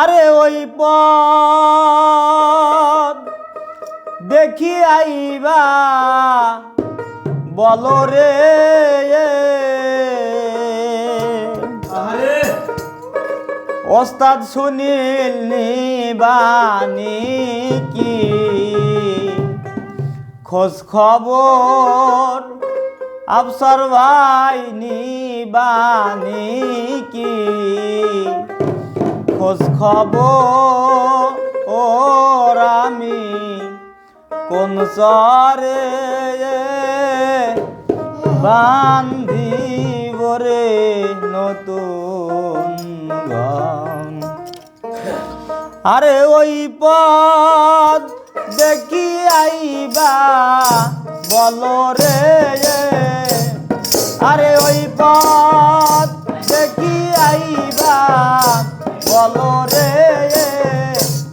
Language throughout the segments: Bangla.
আরে ওই পথ দেখি আইবা বলো রে ওস্তাদ সুনীল নিবানি কি খোঁজ খবর আফসার ভাই নিবানি কি খোঁজ খবর ওর আমি কোন চরে বান্ধিব রে নতুন গান। আরে ওই পথ দেখি আইবা বলো রে আরে ওই পথ দেখি আইবা বলো রে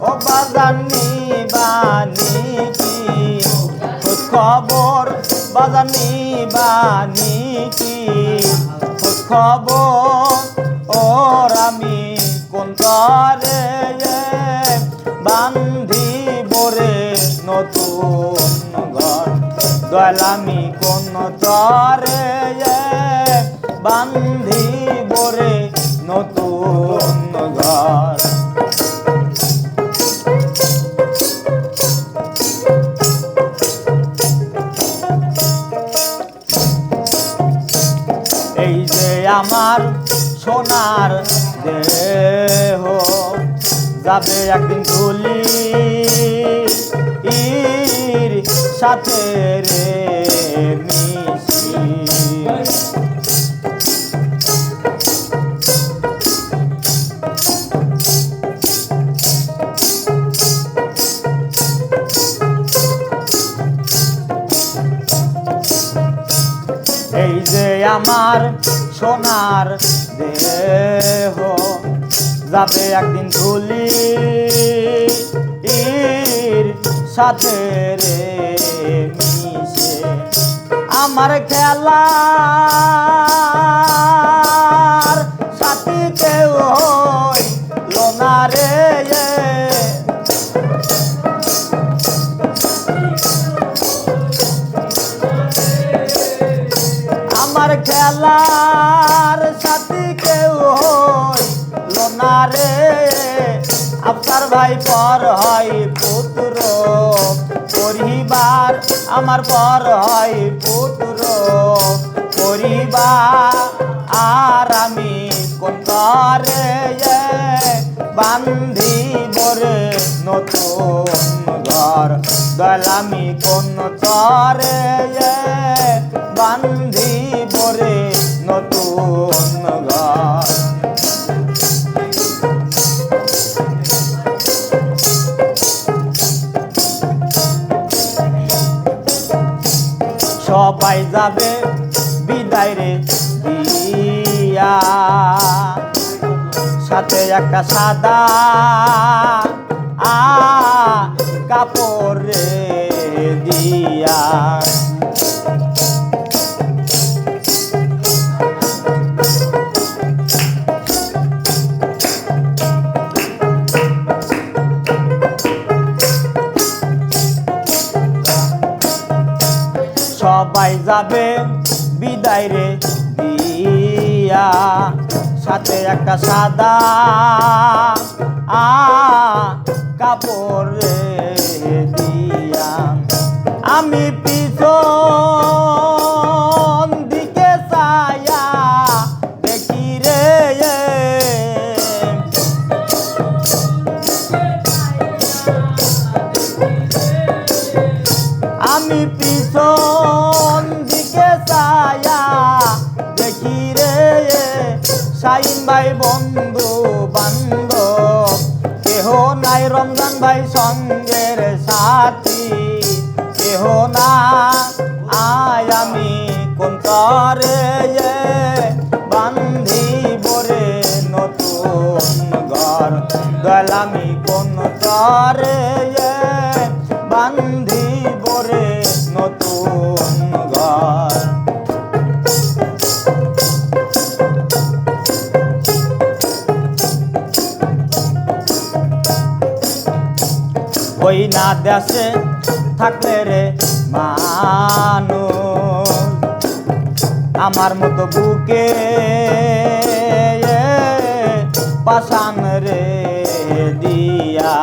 ও বাজার নিবানি কি খোঁজ খবর বাজার নিবানি কি খোঁজ খবর ওর আমি কোন তরে বান্ধিব রে নতুন ঘর দয়াল আমি কোন তরে বান্ধিব রে নতুন ঘর। এই যে আমার সোনার দেহ যাবে একদিন ধুলির সাথে রে মিশি। এই যে আমার সোনার দেহ যাবে একদিন ধুলির সাথে রে মিশে। আমার খেলার সাথী কেউ হইল না রে আমার খেলার সাথী কেউ হইল না রে আফসার ভাই পর হয় পুত্র পরিবার আমার পর হয় পুত্র পরিবার আর আমি কোন তরে বান্ধিব রে নতুন ঘর দয়াল আমি কোন তরে বান্ধিব রে নতুন ঘর। সবাই যাবে বিদায় রে দিয়া সাথে একটা সাদা কাপড় রে দিয়া। সবাই যাবে বিদায় রে দিয়া সাথে একটা সাদা কাপড় রে দিয়া। আমি পিছন দিকে চায়া দেখি রে আমি পিছন দিকে চায়া দেখি রে শাহিন ভাই বন্ধু বান্ধব কেহ নাই রমজান ভাই সঙ্গের সাথী কেহ না আয় আমি কোন তরে বান্ধিব রে নতুন ঘর দয়াল আমি কোন তরে বান্ধিব রে নতুন ঘর। ওই না দেশে থাকলে রে মানুষ আমার মতো বুকে পাশান রে দিয়া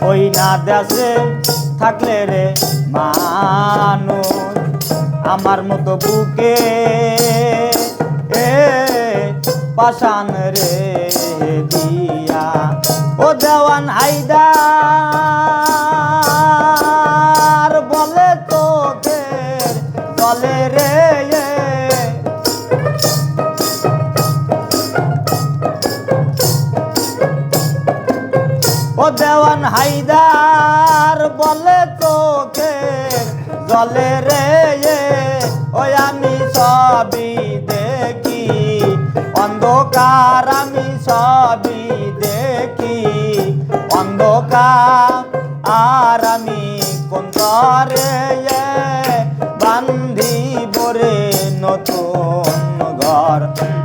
ওই না দেশে থাকলে রে মানুষ আমার মতো বুকে পাশান রে দিয়া ও দেওয়ান হায়দার বলে তোকে চলে রে ও দেওয়ান হায়দার বলে তোকে জলে রে ওই আমি সবই দেখি অন্ধকার আমি সবই দেখি অন্ধকার আর আমি কোন তরে বান্ধিব রে নতুন ঘর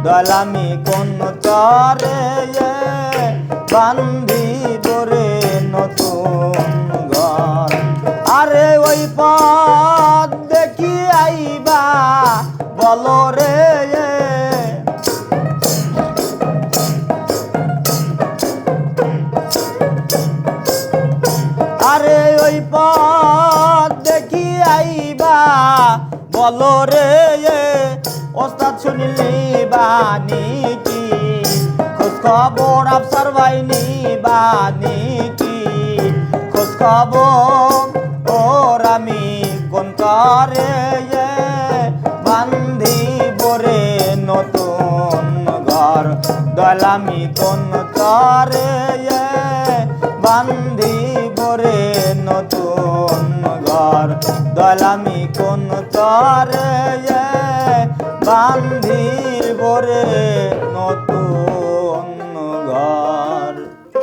দলামি কোন তরে বান্ধিব রে নতুন ঘর আরে ওই পথ দেখি আইবা বলো রে আরে ওই পথ দেখি আইবা বলো রে ওস্তাদ শুনিলি বানি কি খোঁজ খবর আফসার বাইনি বানি কি খোঁজ খবর ওর আমি কোন করে বান্ধিব রে নতুন ঘর দলামি কোন করে বান্ধিব রে নতুন ঘর দলামি কোন করে বান্ধিব রে নতুন